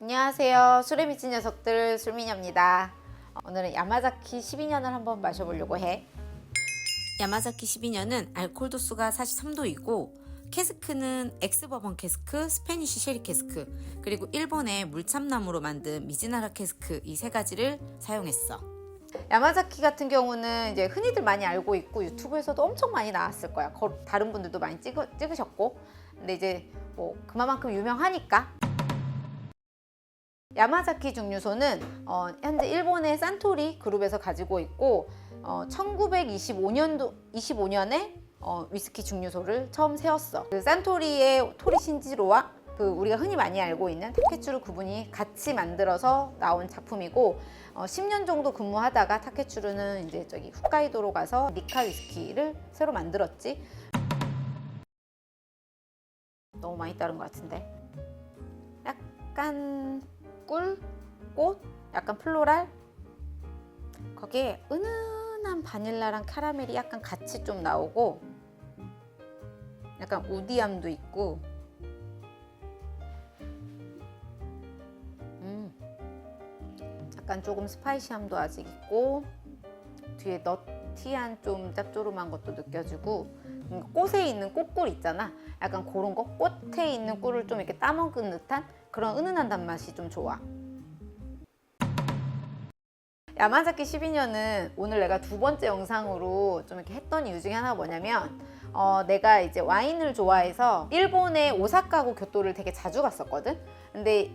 안녕하세요. 술에 미친 녀석들 술미녀입니다. 오늘은 야마자키 12년을 한번 마셔보려고 해. 야마자키 12년은 알코올 도수가 43도이고 캐스크는 엑스버번 캐스크, 스페니쉬 쉐리 캐스크, 그리고 일본의 물참나무로 만든 미즈나라 캐스크 이 세 가지를 사용했어. 야마자키 같은 경우는 이제 흔히들 많이 알고 있고 유튜브에서도 엄청 많이 나왔을 거야. 다른 분들도 많이 찍으셨고. 근데 이제 뭐 그만큼 유명하니까. 야마자키 증류소는 현재 일본의 산토리 그룹에서 가지고 있고 1925년에 위스키 증류소를 처음 세웠어. 그 산토리의 토리 신지로와 그 우리가 흔히 많이 알고 있는 타케츠루 그분이 같이 만들어서 나온 작품이고 10년 정도 근무하다가 타케츠루는 이제 저기 홋카이도로 가서 니카 위스키를 새로 만들었지. 너무 많이 따른 것 같은데. 약간 꿀, 꽃, 약간 플로랄. 거기에 은은한 바닐라랑 카라멜이 약간 같이 좀 나오고 약간 우디함도 있고 약간 조금 스파이시함도 아직 있고 뒤에 너티한 좀 짭조름한 것도 느껴지고 꽃에 있는 꽃꿀 있잖아. 약간 그런 거 꽃에 있는 꿀을 좀 이렇게 따먹은 듯한 그런 은은한 단맛이 좀 좋아. 야마자키 12년은 오늘 내가 두 번째 영상으로 좀 이렇게 했던 이유 중에 하나가 뭐냐면 내가 이제 와인을 좋아해서 일본의 오사카하고 교토를 되게 자주 갔었거든. 근데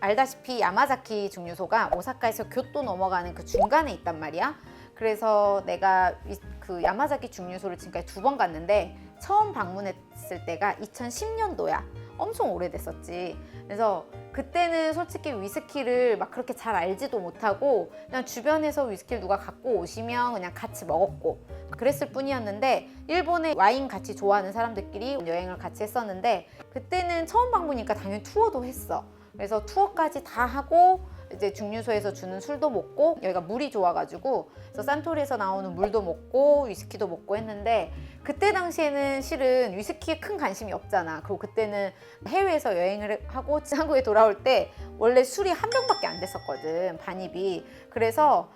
알다시피 야마자키 증류소가 오사카에서 교토 넘어가는 그 중간에 있단 말이야. 그래서 내가 그 야마자키 증류소를 지금까지 두 번 갔는데 처음 방문했을 때가 2010년도야. 엄청 오래됐었지. 그래서 그때는 솔직히 위스키를 막 그렇게 잘 알지도 못하고 그냥 주변에서 위스키를 누가 갖고 오시면 그냥 같이 먹었고 그랬을 뿐이었는데 일본의 와인 같이 좋아하는 사람들끼리 여행을 같이 했었는데 그때는 처음 방문이니까 당연히 투어도 했어. 그래서 투어까지 다 하고 이제 증류소에서 주는 술도 먹고 여기가 물이 좋아가지고 그래서 산토리에서 나오는 물도 먹고 위스키도 먹고 했는데 그때 당시에는 실은 위스키에 큰 관심이 없잖아. 그리고 그때는 해외에서 여행을 하고 한국에 돌아올 때 원래 술이 한 병밖에 안 됐었거든, 반입이. 그래서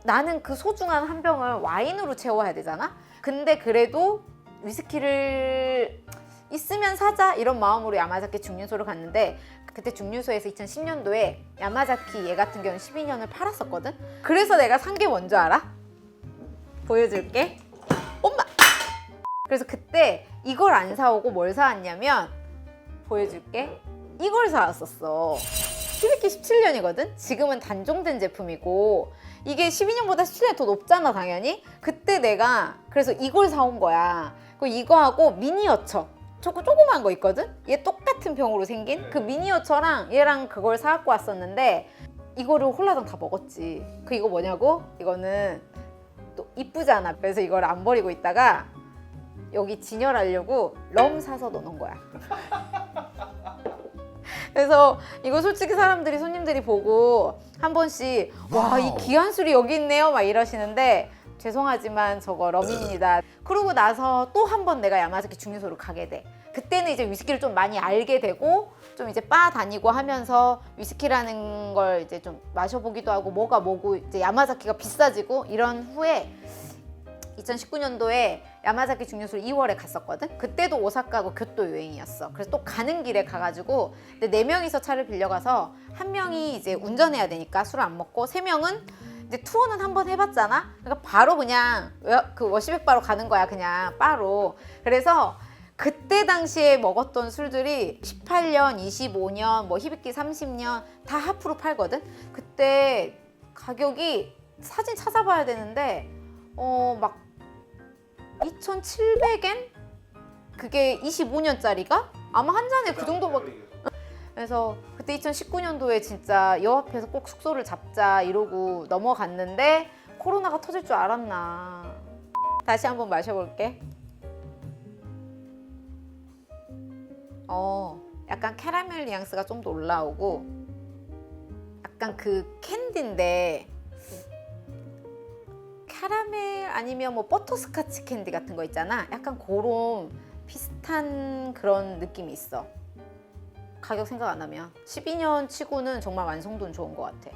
나는 그 소중한 한 병을 와인으로 채워야 되잖아. 근데 그래도 위스키를 있으면 사자 이런 마음으로 야마자키 증류소를 갔는데 그때 증류소에서 2010년도에 야마자키 얘 같은 경우는 12년을 팔았었거든. 그래서 내가 산 게 뭔지 알아? 보여줄게. 엄마! 그래서 그때 이걸 안 사오고 뭘 사왔냐면 보여줄게. 이걸 사왔었어. 히비키 17년이거든? 지금은 단종된 제품이고 이게 12년보다 17년이 더 높잖아 당연히. 그때 내가 그래서 이걸 사온 거야. 이거하고 미니어처 조그만 거 있거든? 얘 똑같은 병으로 생긴 그 미니어처랑 얘랑 그걸 사갖고 왔었는데 이거를 홀라당 다 먹었지. 이거 뭐냐고? 이거는 또 이쁘잖아. 그래서 이걸 안 버리고 있다가 여기 진열하려고 럼 사서 넣어놓은 거야. 그래서 이거 솔직히 손님들이 보고 한 번씩 와, 이 귀한 술이 여기 있네요 막 이러시는데 죄송하지만 저거 럼입니다. 그러고 나서 또 한 번 내가 야마자키 증류소를 가게 돼. 그때는 이제 위스키를 좀 많이 알게 되고 좀 이제 바 다니고 하면서 위스키라는 걸 이제 좀 마셔보기도 하고 뭐가 뭐고 이제 야마자키가 비싸지고 이런 후에 2019년도에 야마자키 증류소를 2월에 갔었거든. 그때도 오사카하고 교토 여행이었어. 그래서 또 가는 길에 가가지고 근데 4명이서 차를 빌려가서 한 명이 이제 운전해야 되니까 술을 안 먹고 3명은 이제 투어는 한번 해봤잖아. 그러니까 바로 그냥 그 워시백 바로 가는 거야. 그냥 바로. 그래서 그때 당시에 먹었던 술들이 18년, 25년, 뭐 히비키 30년 다 하프로 팔거든. 그때 가격이 사진 찾아봐야 되는데 막 2,700엔? 그게 25년짜리가? 아마 한 잔에 그 정도밖에. 그래서 그때 2019년도에 진짜 여 앞에서 꼭 숙소를 잡자 이러고 넘어갔는데 코로나가 터질 줄 알았나. 다시 한번 마셔볼게. 약간 캐러멜 뉘앙스가 좀 더 올라오고 약간 그 캔디인데 캐러멜 아니면 뭐 버터스카치 캔디 같은 거 있잖아. 약간 그런 비슷한 그런 느낌이 있어. 가격 생각 안 하면 12년 치고는 정말 완성도는 좋은 것 같아.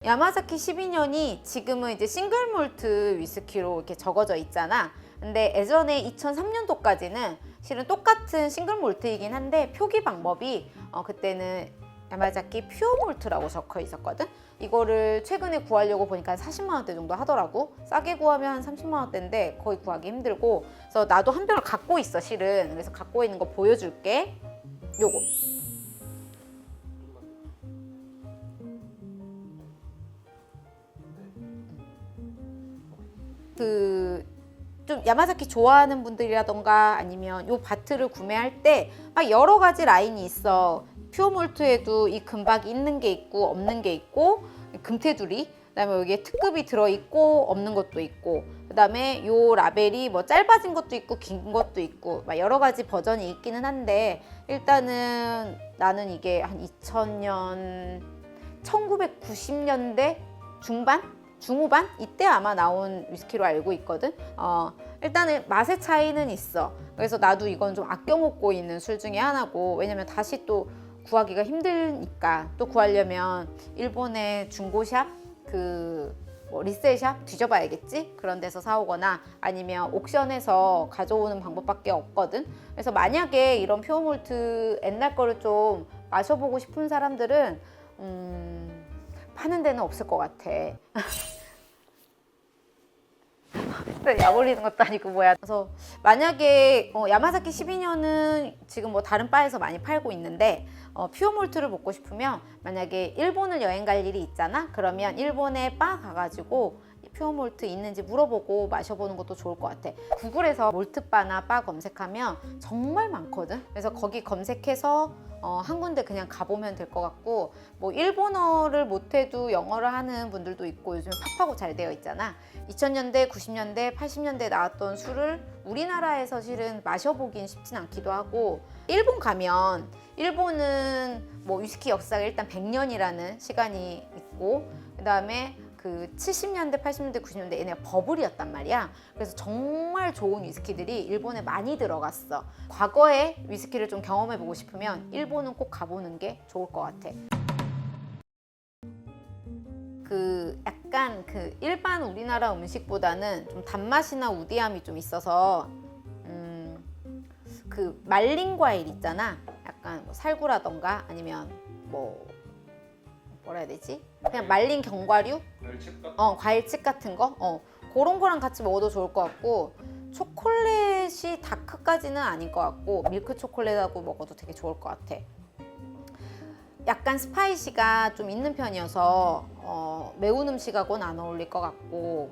야마자키 12년이 지금은 이제 싱글 몰트 위스키로 이렇게 적어져 있잖아. 근데 예전에 2003년도까지는 실은 똑같은 싱글 몰트이긴 한데 표기 방법이 그때는 야마자키 퓨어 몰트라고 적혀 있었거든. 이거를 최근에 구하려고 보니까 40만 원대 정도 하더라고. 싸게 구하면 한 30만 원대인데 거의 구하기 힘들고. 그래서 나도 한 병을 갖고 있어 실은. 그래서 갖고 있는 거 보여줄게. 요거. 좀 야마자키 좋아하는 분들이라던가 아니면 요 바트를 구매할 때 막 여러 가지 라인이 있어. 퓨어몰트에도 이 금박이 있는 게 있고 없는 게 있고, 금테두리, 그다음에 여기에 특급이 들어있고 없는 것도 있고, 그다음에 요 라벨이 뭐 짧아진 것도 있고 긴 것도 있고 막 여러 가지 버전이 있기는 한데, 일단은 나는 이게 한 2000년 1990년대 중후반 이때 아마 나온 위스키로 알고 있거든. 일단은 맛의 차이는 있어. 그래서 나도 이건 좀 아껴 먹고 있는 술 중에 하나고, 왜냐면 다시 또 구하기가 힘드니까. 또 구하려면 일본의 중고샵, 뭐 리셀샵 뒤져봐야겠지? 그런 데서 사오거나 아니면 옥션에서 가져오는 방법밖에 없거든. 그래서 만약에 이런 퓨어몰트 옛날 거를 좀 마셔보고 싶은 사람들은 파는 데는 없을 것 같아. 약 올리는 것도 아니고 뭐야. 그래서 만약에 야마자키 12년은 지금 뭐 다른 바에서 많이 팔고 있는데, 퓨어몰트를 먹고 싶으면 만약에 일본을 여행 갈 일이 있잖아. 그러면 일본에 바 가가지고 퓨어몰트 있는지 물어보고 마셔보는 것도 좋을 것 같아. 구글에서 몰트바나 바 검색하면 정말 많거든. 그래서 거기 검색해서 한 군데 그냥 가보면 될 것 같고, 뭐 일본어를 못해도 영어를 하는 분들도 있고, 요즘 팝하고 잘 되어 있잖아. 2000년대, 90년대, 80년대 나왔던 술을 우리나라에서 실은 마셔보긴 쉽진 않기도 하고, 일본 가면 일본은 뭐 위스키 역사가 일단 100년이라는 시간이 있고, 그 다음에 그 70년대, 80년대, 90년대 얘네가 버블이었단 말이야. 그래서 정말 좋은 위스키들이 일본에 많이 들어갔어. 과거의 위스키를 좀 경험해보고 싶으면 일본은 꼭 가보는 게 좋을 것 같아. 약간 일반 우리나라 음식보다는 좀 단맛이나 우디함이 좀 있어서, 말린 과일 있잖아. 약간 뭐 살구라던가 아니면 뭐라 해야 되지? 그냥 말린 견과류? 과일칩 같은 거? 그런 거랑 같이 먹어도 좋을 것 같고, 초콜릿이 다크까지는 아닌 것 같고, 밀크 초콜릿하고 먹어도 되게 좋을 것 같아. 약간 스파이시가 좀 있는 편이어서 매운 음식하고는 안 어울릴 것 같고,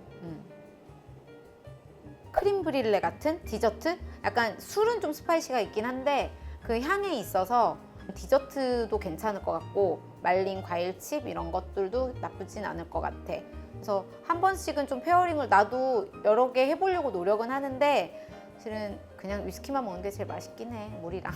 크림 브릴레 같은 디저트? 약간 술은 좀 스파이시가 있긴 한데 그 향에 있어서 디저트도 괜찮을 것 같고, 말린 과일칩 이런 것들도 나쁘진 않을 것 같아. 그래서 한 번씩은 좀 페어링을 나도 여러 개 해보려고 노력은 하는데, 실은 그냥 위스키만 먹는 게 제일 맛있긴 해, 물이랑.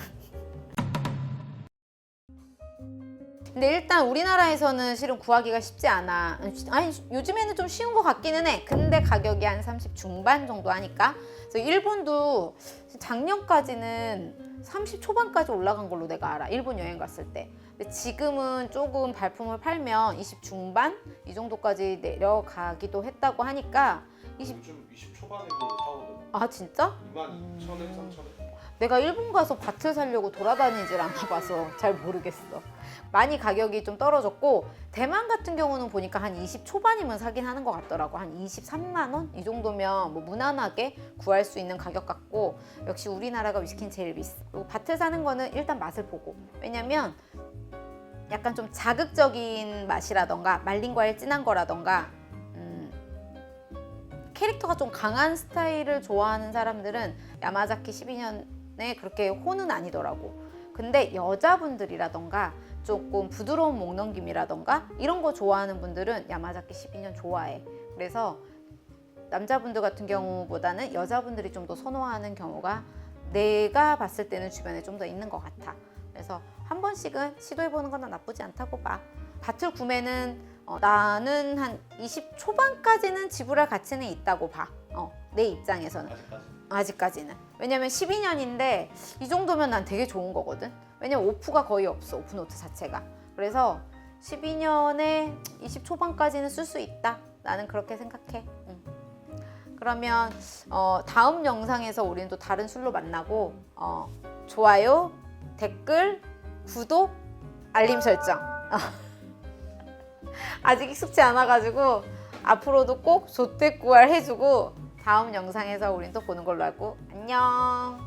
근데 일단 우리나라에서는 실은 구하기가 쉽지 않아. 아니, 요즘에는 좀 쉬운 것 같기는 해. 근데 가격이 한 30 중반 정도 하니까. 그래서 일본도 작년까지는 30 초반까지 올라간 걸로 내가 알아. 일본 여행 갔을 때. 근데 지금은 조금 발품을 팔면 20 중반? 이 정도까지 내려가기도 했다고 하니까. 요즘 20 초반에도 사오거든. 아 진짜? 22,000엔, 3,000엔. 내가 일본 가서 바트 사려고 돌아다니질 않아 봐서 잘 모르겠어. 많이 가격이 좀 떨어졌고, 대만 같은 경우는 보니까 한 20 초반이면 사긴 하는 것 같더라고. 한 23만 원? 이 정도면 뭐 무난하게 구할 수 있는 가격 같고, 역시 우리나라가 위스키는 제일 비싸. 그리고 바트 사는 거는 일단 맛을 보고, 왜냐면 약간 좀 자극적인 맛이라던가 말린 과일 진한 거라던가 캐릭터가 좀 강한 스타일을 좋아하는 사람들은 야마자키 12년에 그렇게 혼은 아니더라고. 근데 여자분들이라던가 조금 부드러운 목넘김이라던가 이런 거 좋아하는 분들은 야마자키 12년 좋아해. 그래서 남자분들 같은 경우보다는 여자분들이 좀 더 선호하는 경우가 내가 봤을 때는 주변에 좀 더 있는 것 같아. 그래서 한 번씩은 시도해보는 건 나쁘지 않다고 봐. 바틀 구매는 나는 한 20 초반까지는 지불할 가치는 있다고 봐. 내 입장에서는. 아직까지는. 왜냐면 12년인데 이 정도면 난 되게 좋은 거거든. 왜냐면 오프가 거의 없어. 오프노트 자체가. 그래서 12년에 20 초반까지는 쓸 수 있다. 나는 그렇게 생각해. 그러면 다음 영상에서 우리는 또 다른 술로 만나고 좋아요, 댓글, 구독, 알림 설정. 아직 익숙치 않아가지고 앞으로도 꼭 조태구알 해주고 다음 영상에서 우린 또 보는 걸로 하고 안녕.